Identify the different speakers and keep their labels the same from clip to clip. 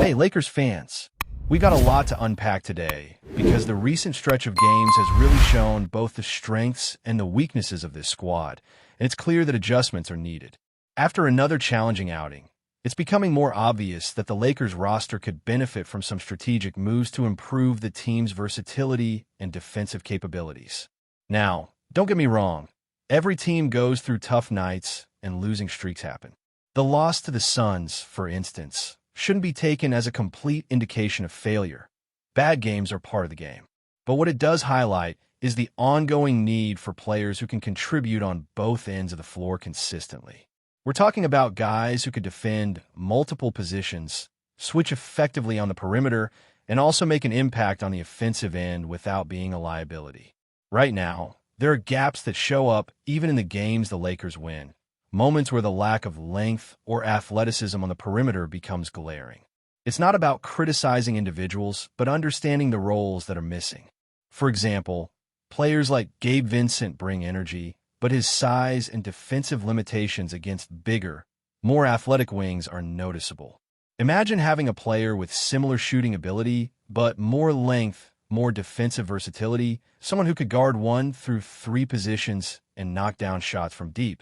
Speaker 1: Hey, Lakers fans, we got a lot to unpack today because the recent stretch of games has really shown both the strengths and the weaknesses of this squad, and it's clear that adjustments are needed. After another challenging outing, it's becoming more obvious that the Lakers roster could benefit from some strategic moves to improve the team's versatility and defensive capabilities. Now, don't get me wrong, every team goes through tough nights and losing streaks happen. The loss to the Suns, for instance, shouldn't be taken as a complete indication of failure. Bad games are part of the game. But what it does highlight is the ongoing need for players who can contribute on both ends of the floor consistently. We're talking about guys who could defend multiple positions, switch effectively on the perimeter, and also make an impact on the offensive end without being a liability. Right now, there are gaps that show up even in the games the Lakers win. Moments where the lack of length or athleticism on the perimeter becomes glaring. It's not about criticizing individuals, but understanding the roles that are missing. For example, players like Gabe Vincent bring energy, but his size and defensive limitations against bigger, more athletic wings are noticeable. Imagine having a player with similar shooting ability, but more length, more defensive versatility, someone who could guard 1 through 3 positions and knock down shots from deep.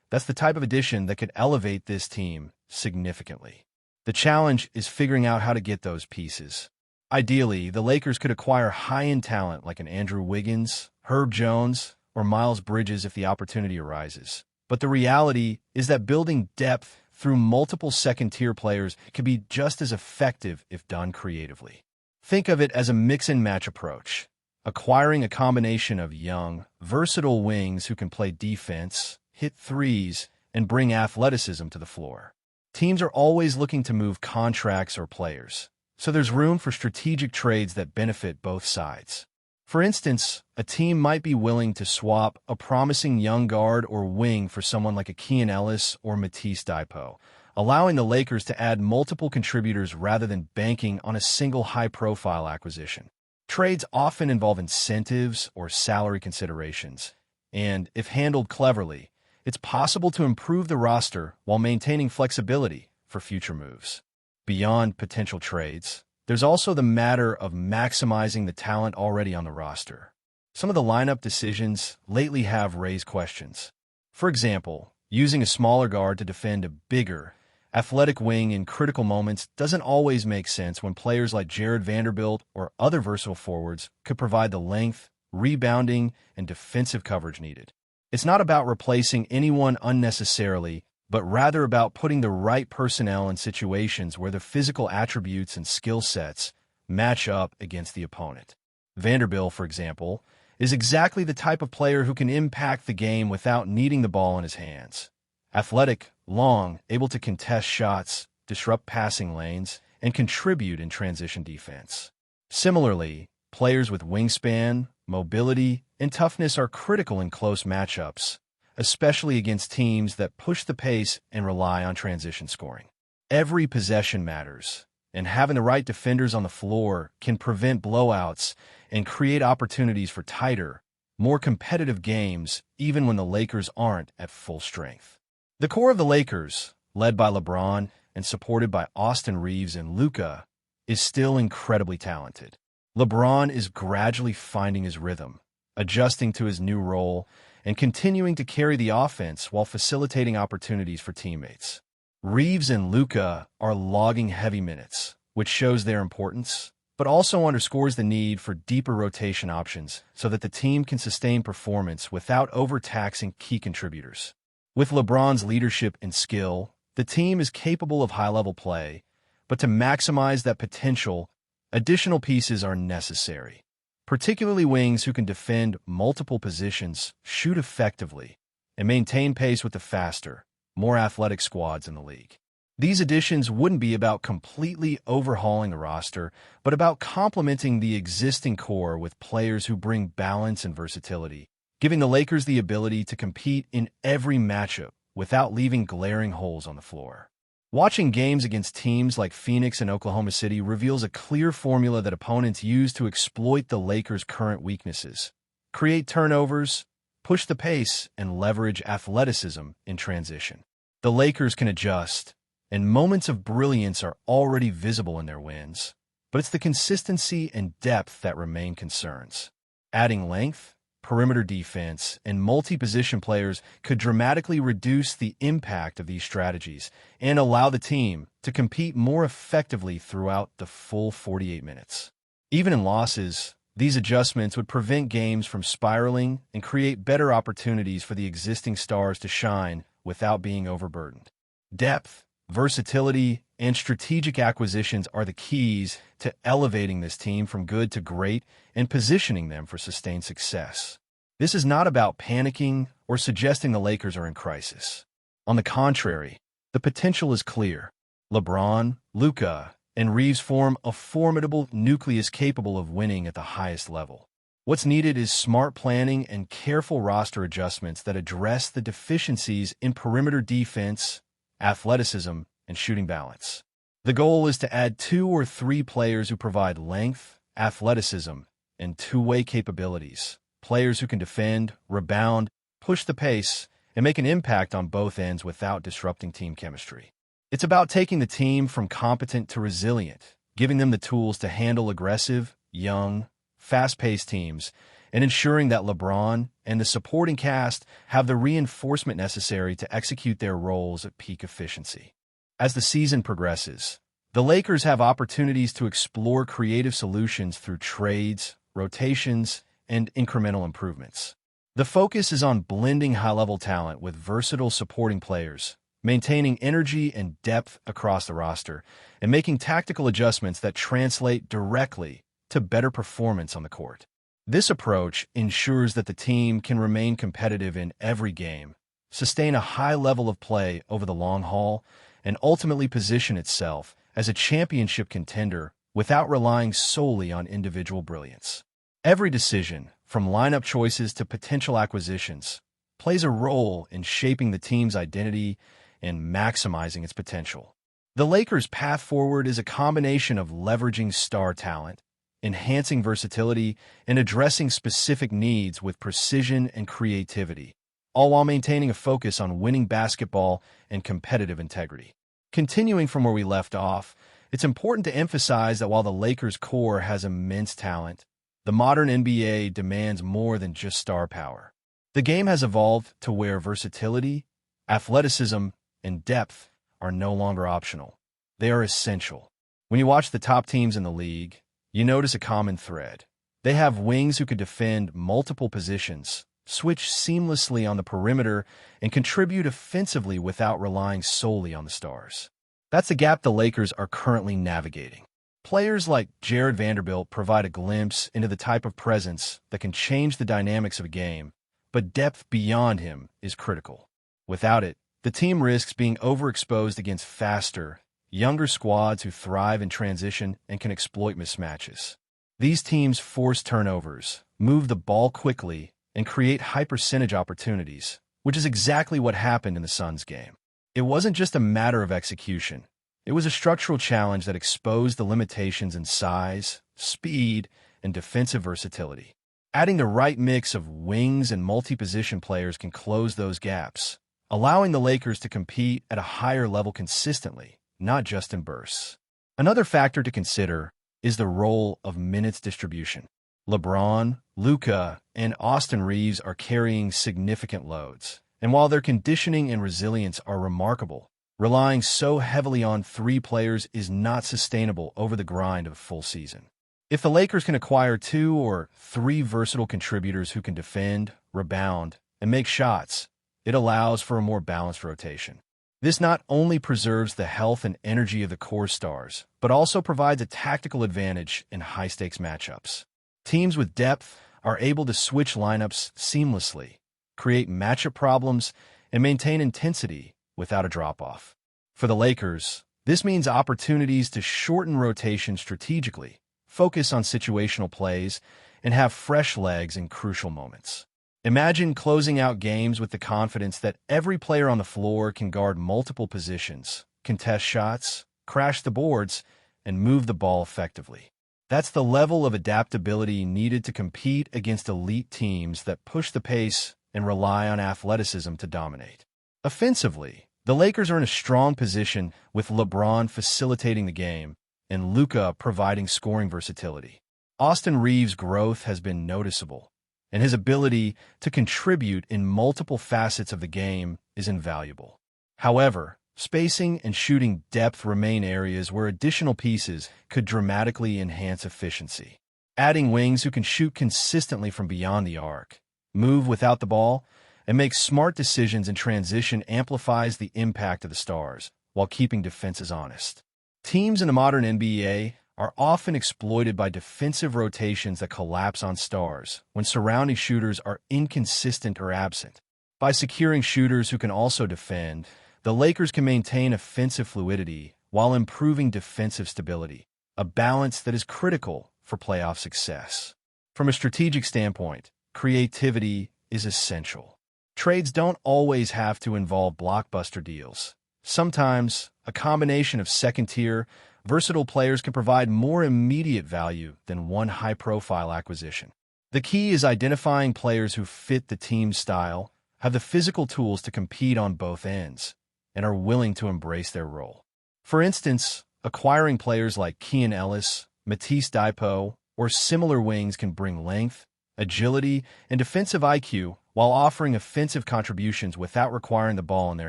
Speaker 1: That's the type of addition that could elevate this team significantly. The challenge is figuring out how to get those pieces. Ideally, the Lakers could acquire high-end talent like an Andrew Wiggins, Herb Jones, or Miles Bridges if the opportunity arises. But the reality is that building depth through multiple second-tier players can be just as effective if done creatively. Think of it as a mix-and-match approach, acquiring a combination of young, versatile wings who can play defense, hit threes, and bring athleticism to the floor. Teams are always looking to move contracts or players, so there's room for strategic trades that benefit both sides. For instance, a team might be willing to swap a promising young guard or wing for someone like a Keon Ellis or Matisse Thybulle, allowing the Lakers to add multiple contributors rather than banking on a single high-profile acquisition. Trades often involve incentives or salary considerations, and if handled cleverly, it's possible to improve the roster while maintaining flexibility for future moves. Beyond potential trades, there's also the matter of maximizing the talent already on the roster. Some of the lineup decisions lately have raised questions. For example, using a smaller guard to defend a bigger, athletic wing in critical moments doesn't always make sense when players like Jared Vanderbilt or other versatile forwards could provide the length, rebounding, and defensive coverage needed. It's not about replacing anyone unnecessarily, but rather about putting the right personnel in situations where the physical attributes and skill sets match up against the opponent. Vanderbilt, for example, is exactly the type of player who can impact the game without needing the ball in his hands. Athletic, long, able to contest shots, disrupt passing lanes, and contribute in transition defense. Similarly, players with wingspan, mobility, and toughness are critical in close matchups, especially against teams that push the pace and rely on transition scoring. Every possession matters, and having the right defenders on the floor can prevent blowouts and create opportunities for tighter, more competitive games even when the Lakers aren't at full strength. The core of the Lakers, led by LeBron and supported by Austin Reeves and Luka, is still incredibly talented. LeBron is gradually finding his rhythm, adjusting to his new role, and continuing to carry the offense while facilitating opportunities for teammates. Reeves and Luka are logging heavy minutes, which shows their importance, but also underscores the need for deeper rotation options so that the team can sustain performance without overtaxing key contributors. With LeBron's leadership and skill, the team is capable of high-level play, but to maximize that potential, additional pieces are necessary, particularly wings who can defend multiple positions, shoot effectively, and maintain pace with the faster, more athletic squads in the league. These additions wouldn't be about completely overhauling the roster, but about complementing the existing core with players who bring balance and versatility, giving the Lakers the ability to compete in every matchup without leaving glaring holes on the floor. Watching games against teams like Phoenix and Oklahoma City reveals a clear formula that opponents use to exploit the Lakers' current weaknesses: create turnovers, push the pace, and leverage athleticism in transition. The Lakers can adjust, and moments of brilliance are already visible in their wins. But it's the consistency and depth that remain concerns. Adding length, perimeter defense, and multi-position players could dramatically reduce the impact of these strategies and allow the team to compete more effectively throughout the full 48 minutes. Even in losses, these adjustments would prevent games from spiraling and create better opportunities for the existing stars to shine without being overburdened. Depth, versatility, and strategic acquisitions are the keys to elevating this team from good to great and positioning them for sustained success. This is not about panicking or suggesting the Lakers are in crisis. On the contrary, the potential is clear. LeBron, Luka, and Reeves form a formidable nucleus capable of winning at the highest level. What's needed is smart planning and careful roster adjustments that address the deficiencies in perimeter defense, athleticism, and shooting balance. The goal is to add 2 or 3 players who provide length, athleticism, and two-way capabilities. Players who can defend, rebound, push the pace, and make an impact on both ends without disrupting team chemistry. It's about taking the team from competent to resilient, giving them the tools to handle aggressive, young, fast-paced teams, and ensuring that LeBron and the supporting cast have the reinforcement necessary to execute their roles at peak efficiency. As the season progresses, the Lakers have opportunities to explore creative solutions through trades, rotations, and incremental improvements. The focus is on blending high-level talent with versatile supporting players, maintaining energy and depth across the roster, and making tactical adjustments that translate directly to better performance on the court. This approach ensures that the team can remain competitive in every game, sustain a high level of play over the long haul, and ultimately position itself as a championship contender without relying solely on individual brilliance. Every decision, from lineup choices to potential acquisitions, plays a role in shaping the team's identity and maximizing its potential. The Lakers' path forward is a combination of leveraging star talent, enhancing versatility, and addressing specific needs with precision and creativity, all while maintaining a focus on winning basketball and competitive integrity. Continuing from where we left off, it's important to emphasize that while the Lakers' core has immense talent, the modern NBA demands more than just star power. The game has evolved to where versatility, athleticism, and depth are no longer optional. They are essential. When you watch the top teams in the league, you notice a common thread. They have wings who can defend multiple positions, switch seamlessly on the perimeter, and contribute offensively without relying solely on the stars. That's the gap the Lakers are currently navigating. Players like Jared Vanderbilt provide a glimpse into the type of presence that can change the dynamics of a game, but depth beyond him is critical. Without it, the team risks being overexposed against faster, younger squads who thrive in transition and can exploit mismatches. These teams force turnovers, move the ball quickly, and create high-percentage opportunities, which is exactly what happened in the Suns game. It wasn't just a matter of execution. It was a structural challenge that exposed the limitations in size, speed, and defensive versatility. Adding the right mix of wings and multi-position players can close those gaps, allowing the Lakers to compete at a higher level consistently, not just in bursts. Another factor to consider is the role of minutes distribution. LeBron, Luka, and Austin Reeves are carrying significant loads, and while their conditioning and resilience are remarkable, relying so heavily on 3 players is not sustainable over the grind of a full season. If the Lakers can acquire 2 or 3 versatile contributors who can defend, rebound, and make shots, it allows for a more balanced rotation. This not only preserves the health and energy of the core stars, but also provides a tactical advantage in high-stakes matchups. Teams with depth are able to switch lineups seamlessly, create matchup problems, and maintain intensity without a drop-off. For the Lakers, this means opportunities to shorten rotation strategically, focus on situational plays, and have fresh legs in crucial moments. Imagine closing out games with the confidence that every player on the floor can guard multiple positions, contest shots, crash the boards, and move the ball effectively. That's the level of adaptability needed to compete against elite teams that push the pace and rely on athleticism to dominate. Offensively, The Lakers are in a strong position with LeBron facilitating the game and Luka providing scoring versatility. Austin Reeves' growth has been noticeable, and his ability to contribute in multiple facets of the game is invaluable. However, spacing and shooting depth remain areas where additional pieces could dramatically enhance efficiency. Adding wings who can shoot consistently from beyond the arc, move without the ball, and make smart decisions in transition amplifies the impact of the stars while keeping defenses honest. Teams in the modern NBA are often exploited by defensive rotations that collapse on stars when surrounding shooters are inconsistent or absent. By securing shooters who can also defend, the Lakers can maintain offensive fluidity while improving defensive stability, a balance that is critical for playoff success. From a strategic standpoint, creativity is essential. Trades don't always have to involve blockbuster deals. Sometimes, a combination of second-tier, versatile players can provide more immediate value than one high-profile acquisition. The key is identifying players who fit the team's style, have the physical tools to compete on both ends, and are willing to embrace their role. For instance, acquiring players like Keon Ellis, Matisse Thybulle, or similar wings can bring length, agility, and defensive IQ while offering offensive contributions without requiring the ball in their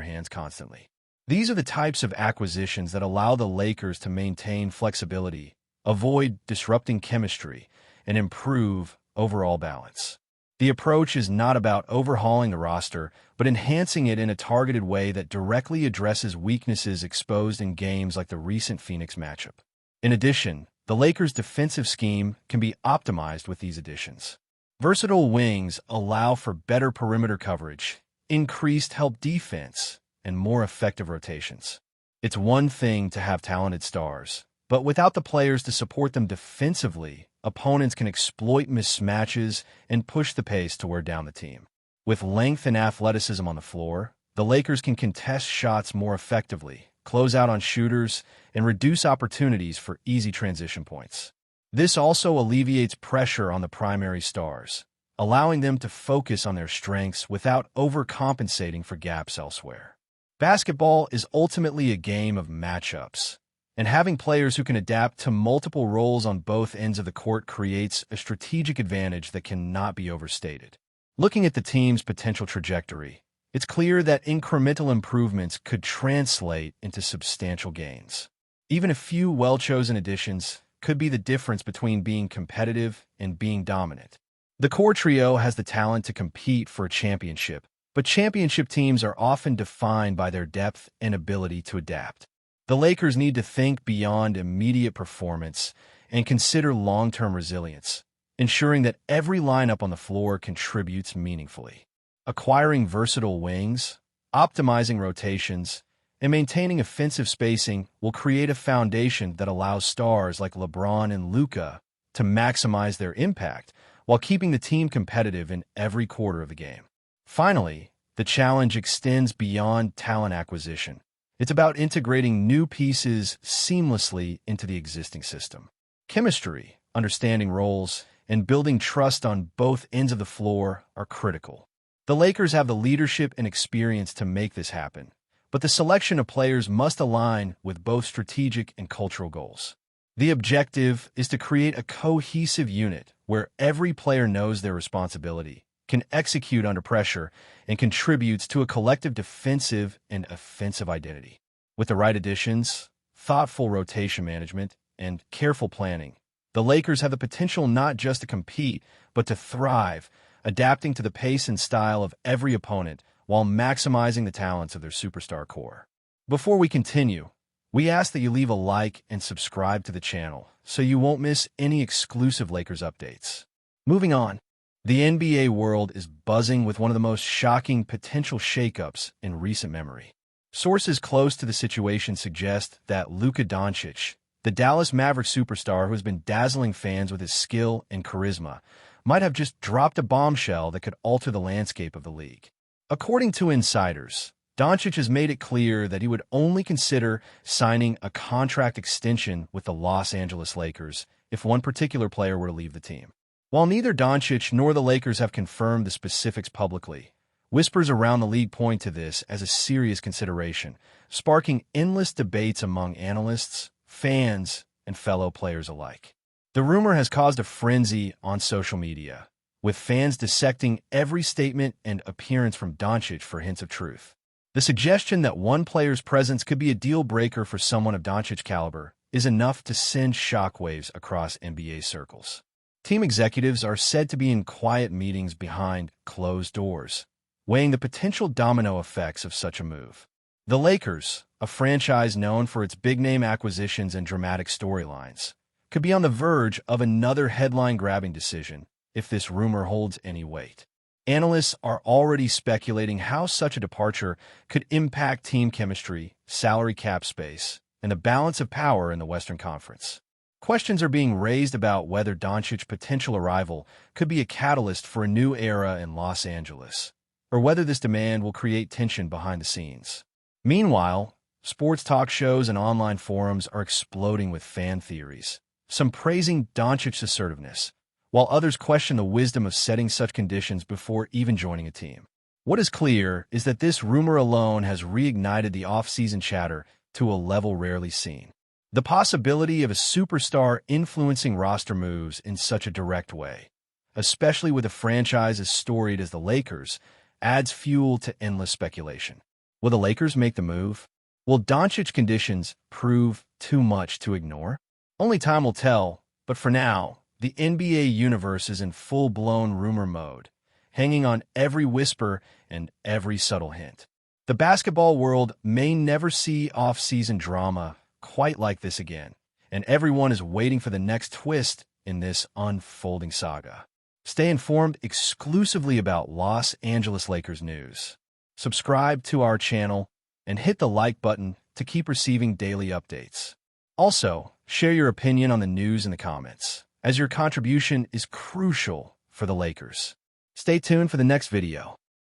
Speaker 1: hands constantly. These are the types of acquisitions that allow the Lakers to maintain flexibility, avoid disrupting chemistry, and improve overall balance. The approach is not about overhauling the roster, but enhancing it in a targeted way that directly addresses weaknesses exposed in games like the recent Phoenix matchup. In addition, the Lakers' defensive scheme can be optimized with these additions. Versatile wings allow for better perimeter coverage, increased help defense, and more effective rotations. It's one thing to have talented stars, but without the players to support them defensively, opponents can exploit mismatches and push the pace to wear down the team. With length and athleticism on the floor, the Lakers can contest shots more effectively, close out on shooters, and reduce opportunities for easy transition points. This also alleviates pressure on the primary stars, allowing them to focus on their strengths without overcompensating for gaps elsewhere. Basketball is ultimately a game of matchups, and having players who can adapt to multiple roles on both ends of the court creates a strategic advantage that cannot be overstated. Looking at the team's potential trajectory, it's clear that incremental improvements could translate into substantial gains. Even a few well-chosen additions could be the difference between being competitive and being dominant. The core trio has the talent to compete for a championship, but championship teams are often defined by their depth and ability to adapt. The Lakers need to think beyond immediate performance and consider long-term resilience, ensuring that every lineup on the floor contributes meaningfully. Acquiring versatile wings, optimizing rotations, and maintaining offensive spacing will create a foundation that allows stars like LeBron and Luka to maximize their impact while keeping the team competitive in every quarter of the game. Finally, the challenge extends beyond talent acquisition. It's about integrating new pieces seamlessly into the existing system. Chemistry, understanding roles, and building trust on both ends of the floor are critical. The Lakers have the leadership and experience to make this happen, but the selection of players must align with both strategic and cultural goals. The objective is to create a cohesive unit where every player knows their responsibility, can execute under pressure, and contributes to a collective defensive and offensive identity. With the right additions, thoughtful rotation management, and careful planning, the Lakers have the potential not just to compete, but to thrive, adapting to the pace and style of every opponent while maximizing the talents of their superstar core. Before we continue, we ask that you leave a like and subscribe to the channel so you won't miss any exclusive Lakers updates. Moving on, the NBA world is buzzing with one of the most shocking potential shakeups in recent memory. Sources close to the situation suggest that Luka Dončić, the Dallas Mavericks superstar who has been dazzling fans with his skill and charisma, might have just dropped a bombshell that could alter the landscape of the league. According to insiders, Doncic has made it clear that he would only consider signing a contract extension with the Los Angeles Lakers if one particular player were to leave the team. While neither Doncic nor the Lakers have confirmed the specifics publicly, Whispers around the league point to this as a serious consideration, sparking endless debates among analysts, fans, and fellow players alike. The rumor has caused a frenzy on social media, with fans dissecting every statement and appearance from Doncic for hints of truth. The suggestion that one player's presence could be a deal-breaker for someone of Doncic's caliber is enough to send shockwaves across NBA circles. Team executives are said to be in quiet meetings behind closed doors, weighing the potential domino effects of such a move. The Lakers, a franchise known for its big-name acquisitions and dramatic storylines, could be on the verge of another headline-grabbing decision if this rumor holds any weight. Analysts are already speculating how such a departure could impact team chemistry, salary cap space, and the balance of power in the Western Conference. Questions are being raised about whether Doncic's potential arrival could be a catalyst for a new era in Los Angeles, or whether this demand will create tension behind the scenes. Meanwhile, sports talk shows and online forums are exploding with fan theories, some praising Doncic's assertiveness, while others question the wisdom of setting such conditions before even joining a team. What is clear is that this rumor alone has reignited the off-season chatter to a level rarely seen. The possibility of a superstar influencing roster moves in such a direct way, especially with a franchise as storied as the Lakers, adds fuel to endless speculation. Will the Lakers make the move? Will Doncic's conditions prove too much to ignore? Only time will tell, but for now, the NBA universe is in full-blown rumor mode, hanging on every whisper and every subtle hint. The basketball world may never see off-season drama quite like this again, and everyone is waiting for the next twist in this unfolding saga. Stay informed exclusively about Los Angeles Lakers news. Subscribe to our channel and hit the like button to keep receiving daily updates. Also, share your opinion on the news in the comments, as your contribution is crucial for the Lakers. Stay tuned for the next video.